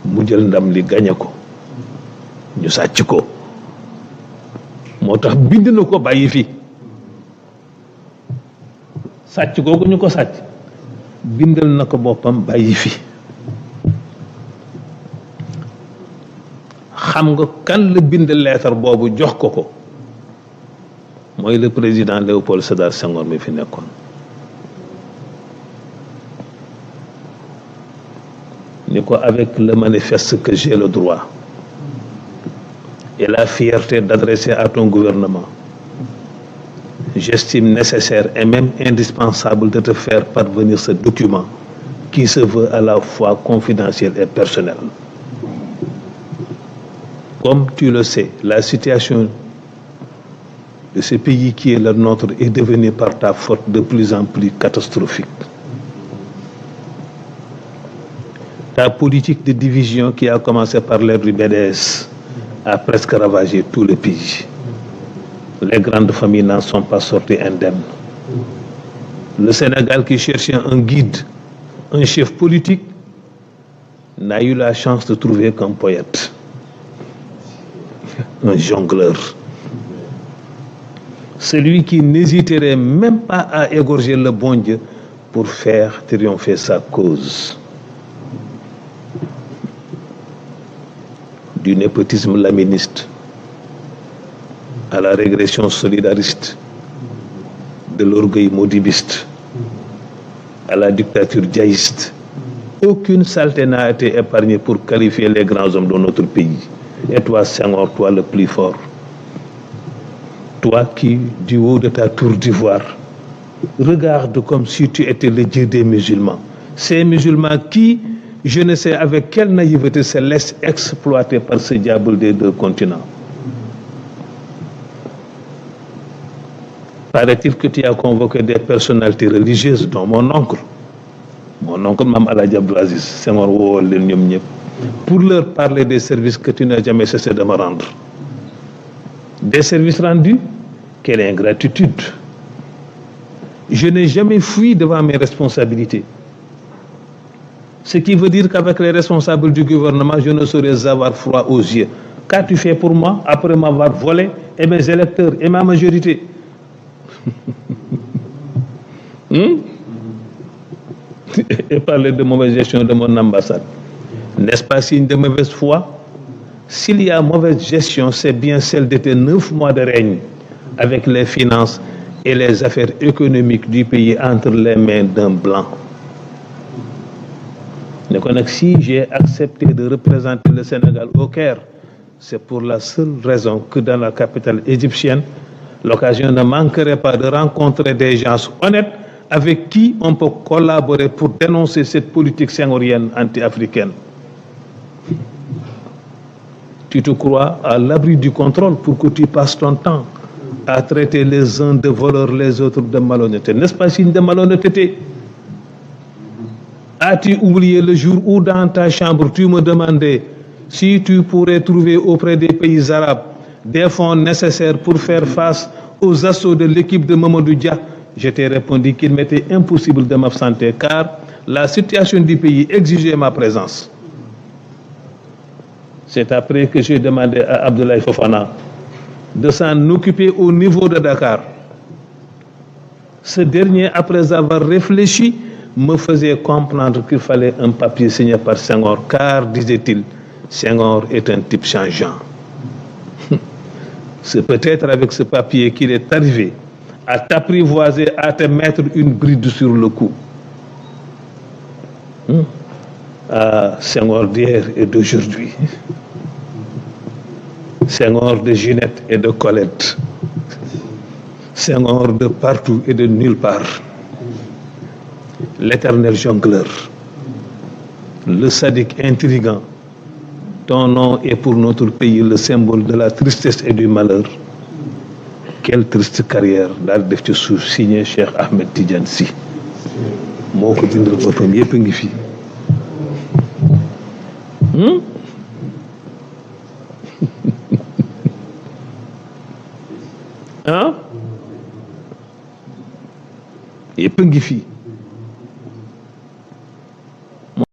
mu jël ndam li gañe ko ñu sàcc ko moo tax bind na ko bàyyi fi sàcc googu ñu ko sàcc bindal na ko boppam bàyyi fi xam nga kan la bind lettre boobu jox ko ko mooy le président Léopold Sédar Senghor mi fi nekkoon ni ko avec le manifeste que j'ai le droit et la fierté d'adresser à ton gouvernement, j'estime nécessaire et même indispensable de te faire parvenir ce document qui se veut à la fois confidentiel et personnel. Comme tu le sais, la situation de ce pays qui est le nôtre est devenue par ta faute de plus en plus catastrophique. Ta politique de division qui a commencé par l'ère du BDS a presque ravagé tout le pays. Les grandes familles n'en sont pas sorties indemnes. Le Sénégal qui cherchait un guide, un chef politique, n'a eu la chance de trouver qu'un poète, un jongleur. Celui qui n'hésiterait même pas à égorger le bon Dieu pour faire triompher sa cause. Du népotisme laministe à la régression solidariste, de l'orgueil modibiste à la dictature djaïste, aucune saleté n'a été épargnée pour qualifier les grands hommes de notre pays. Et toi, Senghor, toi le plus fort, toi qui, du haut de ta tour d'ivoire, regarde comme si tu étais le Dieu des musulmans. Ces musulmans qui, je ne sais avec quelle naïveté, se laissent exploiter par ce diable des deux continents. Paraît-il que tu as convoqué des personnalités religieuses, dont mon oncle, Mme Aladji Abdou Aziz, Senghor woo leen ñoom ñëpp, pour leur parler des services que tu n'as jamais cessé de me rendre. Des services rendus? Quelle ingratitude! Je n'ai jamais fui devant mes responsabilités. Ce qui veut dire qu'avec les responsables du gouvernement, je ne saurais avoir froid aux yeux. Qu'as-tu fait pour moi après m'avoir volé et mes électeurs et ma majorité? Et parler de mauvaise gestion de mon ambassade. N'est-ce pas signe de mauvaise foi? S'il y a mauvaise gestion, c'est bien celle de tes 9 mois de règne, avec les finances et les affaires économiques du pays entre les mains d'un blanc. Si j'ai accepté de représenter le Sénégal au Caire, c'est pour la seule raison que dans la capitale égyptienne, l'occasion ne manquerait pas de rencontrer des gens honnêtes avec qui on peut collaborer pour dénoncer cette politique senghorienne anti-africaine. Tu te crois à l'abri du contrôle pour que tu passes ton temps à traiter les uns de voleurs, les autres de malhonnêteté. N'est-ce pas signe de malhonnêteté? As-tu oublié le jour où dans ta chambre tu me demandais si tu pourrais trouver auprès des pays arabes des fonds nécessaires pour faire face aux assauts de l'équipe de Mamadou Dia? Je t'ai répondu qu'il m'était impossible de m'absenter car la situation du pays exigeait ma présence. C'est après que j'ai demandé à Abdoulaye Fofana de s'en occuper au niveau de Dakar. Ce dernier, après avoir réfléchi, me faisait comprendre qu'il fallait un papier signé par Senghor, car, disait-il, Senghor est un type changeant. C'est peut-être avec ce papier qu'il est arrivé à t'apprivoiser, à te mettre une bride sur le cou. Ah, Senghor d'hier et d'aujourd'hui. Senghor de Ginette et de Colette. Senghor de partout et de nulle part. L'éternel jongleur, le sadique intrigant, ton nom est pour notre pays le symbole de la tristesse et du malheur. Quelle triste carrière daal def ci suuf signé Cheikh Ahmed Tidiane Sy moo ko bindal boppam yépp ngi fi. Ah yépp ngi fi.